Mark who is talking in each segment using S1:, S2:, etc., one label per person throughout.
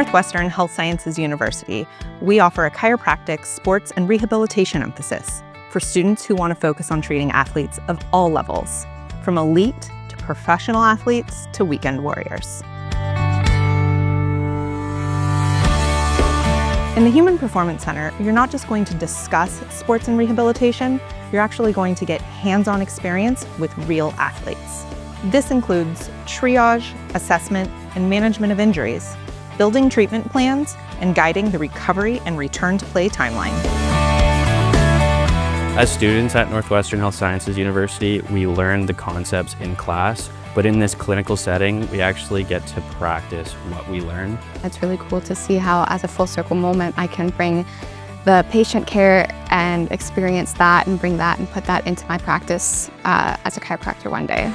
S1: Northwestern Health Sciences University, we offer a chiropractic, sports, and rehabilitation emphasis for students who want to focus on treating athletes of all levels, from elite to professional athletes to weekend warriors. In the Human Performance Center, you're not just going to discuss sports and rehabilitation, you're actually going to get hands-on experience with real athletes. This includes triage, assessment, and management of injuries, building treatment plans, and guiding the recovery and return to play timeline.
S2: As students at Northwestern Health Sciences University, we learn the concepts in class, but in this clinical setting, we actually get to practice what we learn.
S3: It's really cool to see how, as a full circle moment, I can bring the patient care and experience that and bring that and put that into my practice as a chiropractor one day.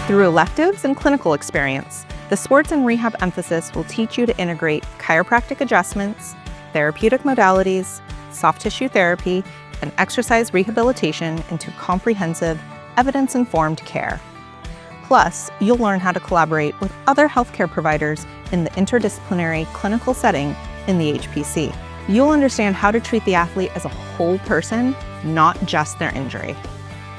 S1: Through electives and clinical experience, the sports and rehab emphasis will teach you to integrate chiropractic adjustments, therapeutic modalities, soft tissue therapy, and exercise rehabilitation into comprehensive, evidence-informed care. Plus, you'll learn how to collaborate with other healthcare providers in the interdisciplinary clinical setting in the HPC. You'll understand how to treat the athlete as a whole person, not just their injury.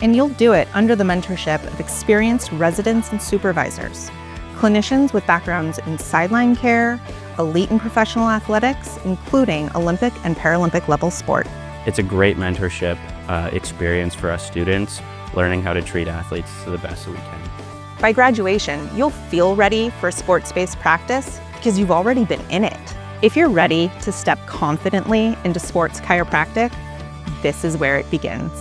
S1: And you'll do it under the mentorship of experienced residents and supervisors, clinicians with backgrounds in sideline care, elite and professional athletics, including Olympic and Paralympic level sport.
S2: It's a great mentorship experience for us students, learning how to treat athletes to the best that we can.
S1: By graduation, you'll feel ready for sports-based practice because you've already been in it. If you're ready to step confidently into sports chiropractic, this is where it begins.